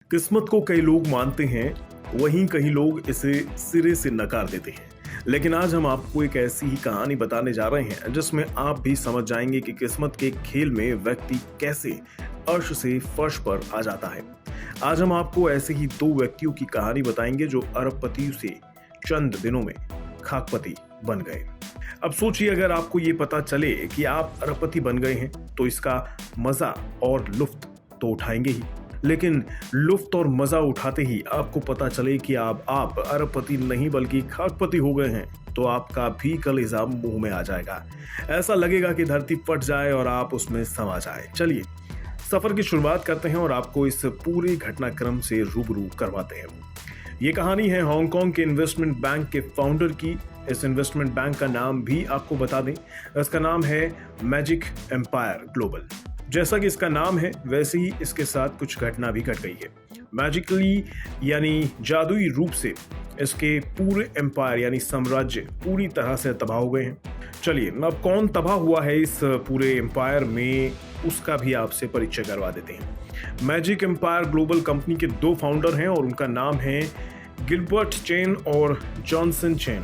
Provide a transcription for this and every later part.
किस्मत को कई लोग मानते हैं, वहीं कई लोग इसे सिरे से नकार देते हैं। लेकिन आज हम आपको एक ऐसी ही कहानी बताने जा रहे हैं जिसमें आप भी समझ जाएंगे कि किस्मत के खेल में व्यक्ति कैसे अर्श से फर्श पर आ जाता है। आज हम आपको ऐसे ही दो व्यक्तियों की कहानी बताएंगे जो अरबपति से चंद दिनों में खाकपति बन गए। अब सोचिए, अगर आपको ये पता चले कि आप अरबपति बन गए हैं तो इसका मजा और लुत्फ तो उठाएंगे ही, लेकिन लुत्फ और मजा उठाते ही आपको पता चले कि आप अरबपति नहीं बल्कि खाकपति हो गए हैं तो आपका भी कलेजा मुंह में आ जाएगा। ऐसा लगेगा कि धरती फट जाए और आप उसमें समा जाए। चलिए सफर की शुरुआत करते हैं और आपको इस पूरे घटनाक्रम से रूबरू करवाते हैं। ये कहानी है हांगकांग के इन्वेस्टमेंट बैंक के फाउंडर की। इस इन्वेस्टमेंट बैंक का नाम भी आपको बता दें, इसका नाम है मैजिक एम्पायर ग्लोबल। जैसा कि इसका नाम है वैसे ही इसके साथ कुछ घटना भी घट गई है। मैजिकली यानी जादुई रूप से इसके पूरे एम्पायर यानी साम्राज्य पूरी तरह से तबाह हो गए हैं। चलिए अब कौन तबाह हुआ है इस पूरे एम्पायर में, उसका भी आपसे परिचय करवा देते हैं। मैजिक एम्पायर ग्लोबल कंपनी के दो फाउंडर हैं और उनका नाम है गिलबर्ट चेन और जॉनसन चेन।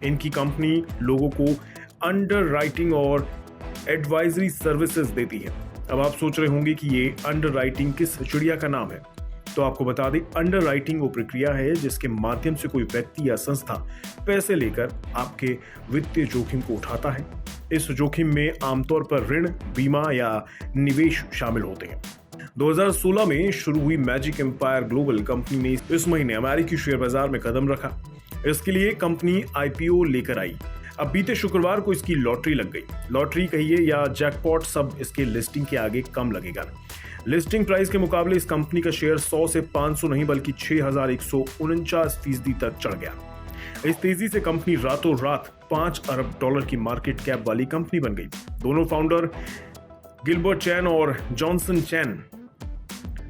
इनकी कंपनी लोगों को अंडर राइटिंग और एडवाइजरी सर्विसेज देती है। अब आप सोच रहे होंगे कि ये अंडर राइटिंग किस चिड़िया का नाम है, तो आपको बता दें, अंडर राइटिंग वो प्रक्रिया है जिसके माध्यम से कोई व्यक्ति या संस्था पैसे लेकर आपके वित्तीय जोखिम को उठाता है। इस जोखिम में आमतौर पर ऋण, बीमा या निवेश शामिल होते हैं। 2016 में शुरू हुई मैजिक एम्पायर ग्लोबल कंपनी ने इस महीने अमेरिकी शेयर बाजार में कदम रखा। इसके लिए कंपनी आईपीओ लेकर आई। अब बीते शुक्रवार को इसकी लॉटरी लग गई। लॉटरी कहिए या जैकपॉट, सब इसके लिस्टिंग के आगे कम लगेगा। लिस्टिंग प्राइस के मुकाबले इस कंपनी का शेयर 100 से 500 नहीं बल्कि 6,149% तक चढ़ गया। इस तेजी से कंपनी रातों रात $5 अरब की मार्केट कैप वाली कंपनी बन गई। दोनों फाउंडर गिलबर्ट चैन और जॉनसन चैन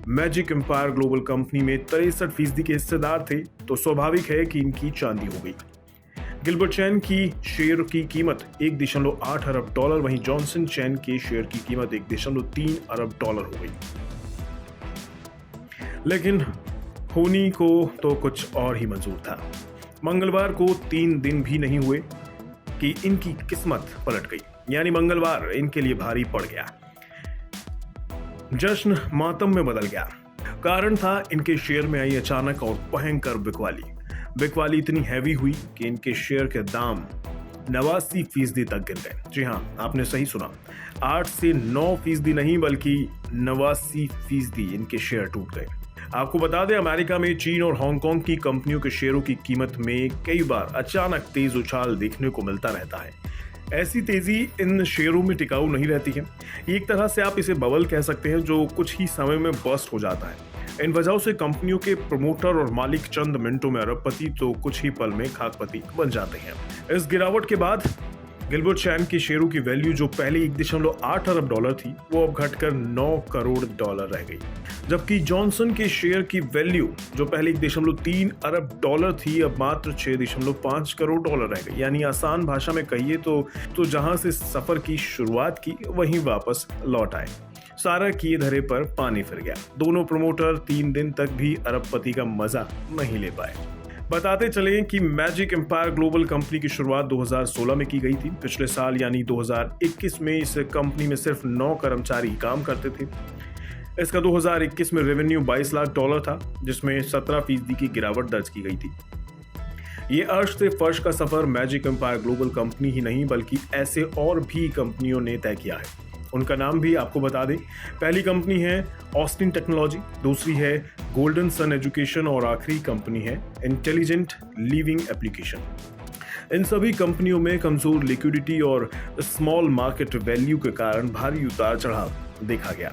मैजिक एम्पायर ग्लोबल कंपनी में 63% के हिस्सेदार थे, तो स्वाभाविक है कि इनकी चांदी हो गई। गिलबर्ट चैन की शेयर की कीमत $1.8 अरब, वहीं जॉनसन चैन के शेयर की कीमत $1.3 अरब हो गई। लेकिन होनी को तो कुछ और ही मंजूर था। मंगलवार को 3 दिन भी नहीं हुए कि इनकी किस्मत पलट गई, यानी मंगलवार इनके लिए भारी पड़ गया। जश्न मातम में बदल गया। कारण था इनके शेयर में आई अचानक और भयंकर बिकवाली। बिकवाली इतनी हैवी हुई कि इनके शेयर के दाम 89% तक गिर गए। जी हाँ, आपने सही सुना, 8 से 9% नहीं बल्कि 89% इनके शेयर टूट गए। आपको बता दें, अमेरिका में चीन और हांगकांग की कंपनियों के शेयरों की कीमत में कई बार अचानक तेज उछाल देखने को मिलता रहता है। ऐसी तेजी इन शेयरों में टिकाऊ नहीं रहती है। एक तरह से आप इसे बबल कह सकते हैं जो कुछ ही समय में बर्स्ट हो जाता है। इन वजहों से कंपनियों के प्रमोटर और मालिक चंद मिनटों में अरबपति तो कुछ ही पल में खाकपति बन जाते हैं। इस गिरावट के बाद गिलबर्ट चैन के शेयरों की वैल्यू जो पहले $1.8 अरब थी, वो अब घटकर $9 करोड़ रह गई। जबकि जॉनसन के शेयर की वैल्यू जो पहले $1.3 अरब थी, अब मात्र $6.5 करोड़ रह गई। यानी आसान भाषा में कहिए तो जहां से सफर की शुरुआत की वहीं वापस लौट आए। सारा किए धरे पर पानी फिर गया। दोनों प्रमोटर 3 दिन तक भी अरबपति का मजा नहीं ले पाए। बताते चले कि मैजिक एम्पायर ग्लोबल कंपनी की शुरुआत 2016 में की गई थी। पिछले साल यानी 2021 में इस कंपनी में सिर्फ 9 कर्मचारी ही काम करते थे। इसका 2021 में रेवेन्यू $22 लाख था, जिसमें 17% की गिरावट दर्ज की गई थी। ये अर्श से फर्श का सफर मैजिक एम्पायर ग्लोबल कंपनी ही नहीं बल्कि ऐसे और भी कंपनियों ने तय किया है। उनका नाम भी आपको बता दें, पहली कंपनी है ऑस्टिन टेक्नोलॉजी, दूसरी है गोल्डन सन एजुकेशन और आखिरी कंपनी है इंटेलिजेंट लिविंग एप्लीकेशन। इन सभी कंपनियों में कमजोर लिक्विडिटी और स्मॉल मार्केट वैल्यू के कारण भारी उतार चढ़ाव देखा गया।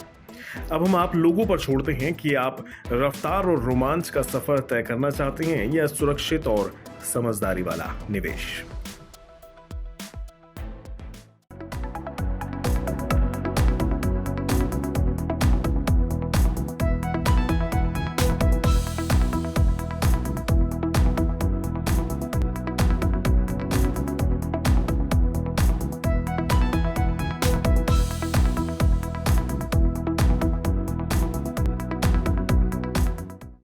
अब हम आप लोगों पर छोड़ते हैं कि आप रफ्तार और रोमांच का सफर तय करना चाहते हैं या सुरक्षित और समझदारी वाला निवेश।